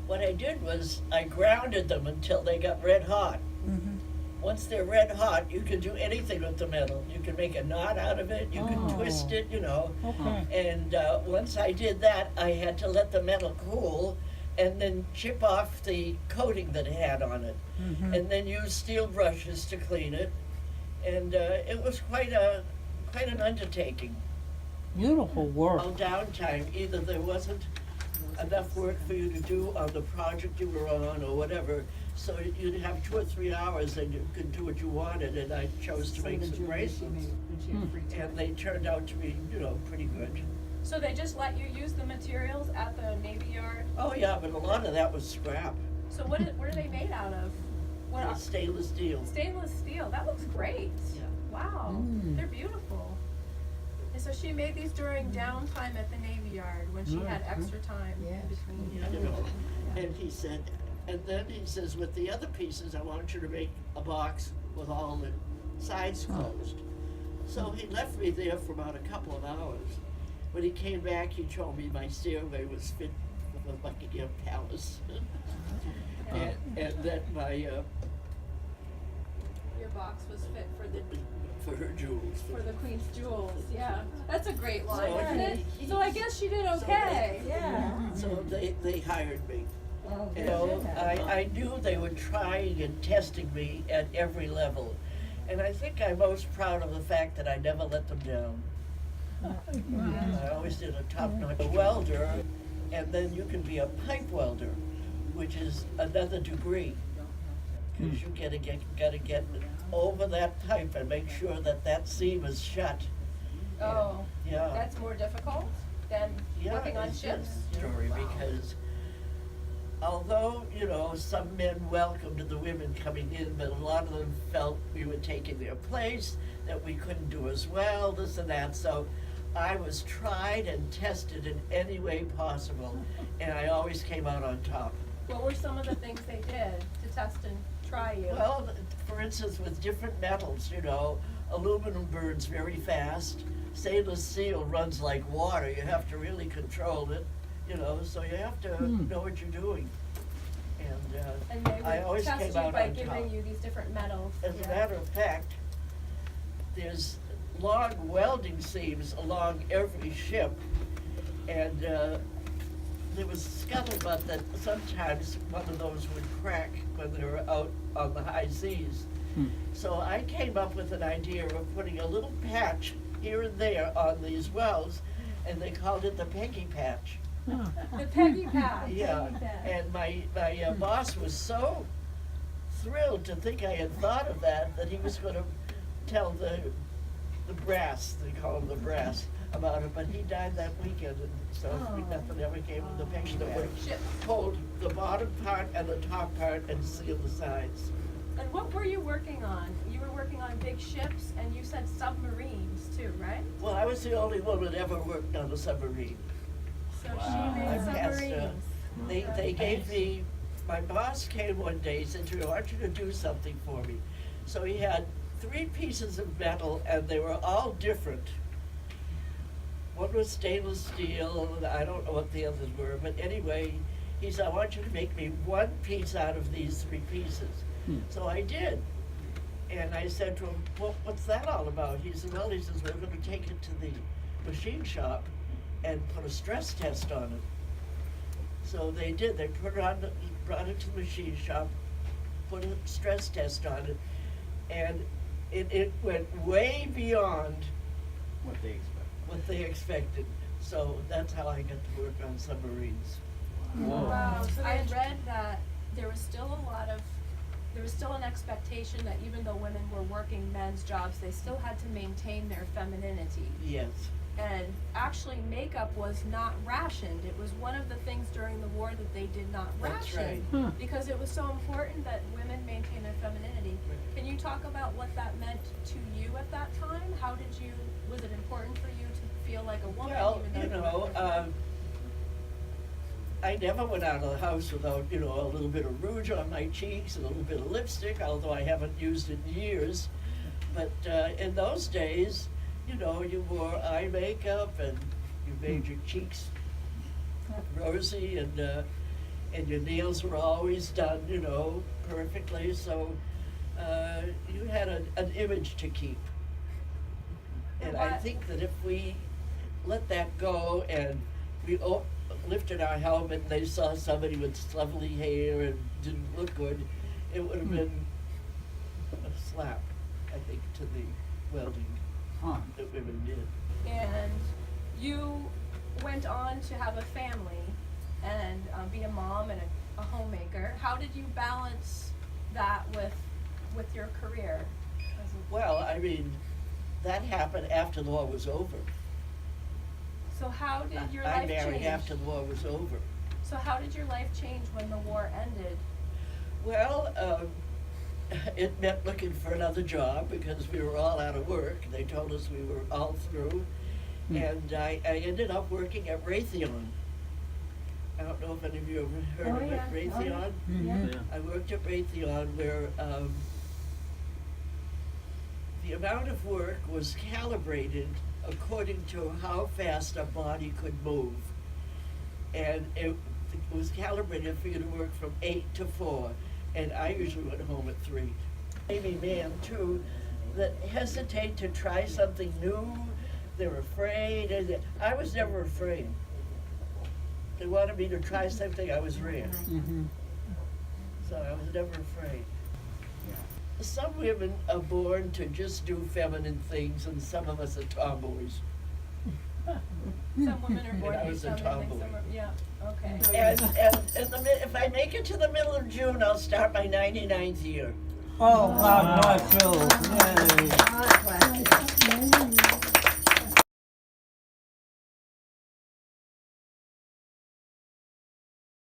what I did was I grounded them until they got red hot. Mhm. Once they're red hot, you can do anything with the metal. You can make a knot out of it, you can twist it, you know. Okay. And once I did that, I had to let the metal cool and then chip off the coating that it had on it. Mhm. And then use steel brushes to clean it. And it was quite an undertaking. Beautiful work. On downtime, either there wasn't enough work for you to do on the project you were on or whatever, so you'd have 2 or 3 hours and you could do what you wanted, and I chose to make some bracelets. And they turned out to be, you know, pretty good. So they just let you use the materials at the Navy Yard? Oh yeah, but a lot of that was scrap. So what are they made out of? What It's stainless steel. Stainless steel. That looks great. Yeah. Wow. Mm. They're beautiful. And so she made these during downtime at the Navy Yard when she had extra time in between. You know, and he said, and then he says, with the other pieces, I want you to make a box with all the sides closed. So he left me there for about a couple of hours. When he came back, he told me my stairway was fit for the Buckingham Palace. and that my, Your box was fit for her jewels. for the Queen's jewels. Yeah, that's a great line, So isn't it? So I guess she did okay. So they hired me. Oh, You know, I knew they were trying and testing me at every level. And I think I'm most proud of the fact that I never let them down. I always did a top-notch welder, and then you can be a pipe welder, which is another degree. Because you gotta get over that pipe and make sure that that seam is shut. Oh, Yeah. that's more difficult than working on it's ships? a story because although, you know, some men welcomed the women coming in, but a lot of them felt we were taking their place, that we couldn't do as well, this and that. So I was tried and tested in any way possible, and I always came out on top. What were some of the things they did to test and try you? Well, for instance, with different metals, you know, aluminum burns very fast. Stainless steel runs like water. You have to really control it, you know, so you have to know what you're doing. And they I would always test came you out by on giving top. you these different metals. As a matter of fact, there's long welding seams along every ship, and there was scuttlebutt that sometimes one of those would crack when they were out on the high seas. So I came up with an idea of putting a little patch here and there on these welds, and they called it the Peggy patch. The Peggy patch. Yeah, and my boss was so thrilled to think I had thought of that, that he was gonna tell the brass, they call them the brass, about it, but he died that weekend, and so nothing ever came of the Peggy patch. Ship. Hold the bottom part and the top part and seal the sides. And what were you working on? You were working on big ships, and you said submarines too, right? Well, I was the only woman that ever worked on a submarine. So I she made passed, submarines. they gave me, my boss came one day and said to me, I want you to do something for me. So he had 3 pieces of metal, and they were all different. One was stainless steel, and I don't know what the others were, but anyway, he said, I want you to make me one piece out of these 3 pieces. So I did. And I said to him, well, what's that all about? He said, well, we're gonna take it to the machine shop and put a stress test on it. So they did, they put it on, brought it to the machine shop, put a stress test on it, and it went way beyond what they expected. So that's how I got to work on submarines. Wow. So I read that there was still an expectation that even though women were working men's jobs, they still had to maintain their femininity. Yes. And actually makeup was not rationed. It was one of the things during the war that they did not That's ration. right. Because it was so important that women maintain their femininity. Can you talk about what that meant to you at that time? Was it important for you to feel like a woman? Well, even though you know, I never went out of the house without, you know, a little bit of rouge on my cheeks and a little bit of lipstick, although I haven't used it in years. But in those days, you know, you wore eye makeup and you made your cheeks rosy, and your nails were always done, you know, perfectly, so you had an image to keep. And I What- think that if we let that go and we lifted our helmet and they saw somebody with lovely hair and didn't look good, it would have been a slap, I think, to the welding Huh. that women did. And you went on to have a family and be a mom and a homemaker. How did you balance that with your career? As a- Well, I mean, that happened after the war was over. So how did your I life married change? after the war was over. So how did your life change when the war ended? Well, it meant looking for another job because we were all out of work. They told us we were all through. And I ended up working at Raytheon. I don't know if any of you ever heard of it, Raytheon. Mhm. I worked at Raytheon where the amount of work was calibrated according to how fast a body could move. And it was calibrated for you to work from 8 to 4, and I usually went home at 3. Maybe man too, that hesitate to try something new, they're afraid, and I was never afraid. They wanted me to try something, I was rare. Mhm. So I was never afraid. Some women are born to just do feminine things, and some of us are tomboys. Some women are born And I to be was a something, tomboy. some are, yeah, okay. And if I make it to the middle of June, I'll start my 99th year. Oh, God bless you. Yay. God bless you.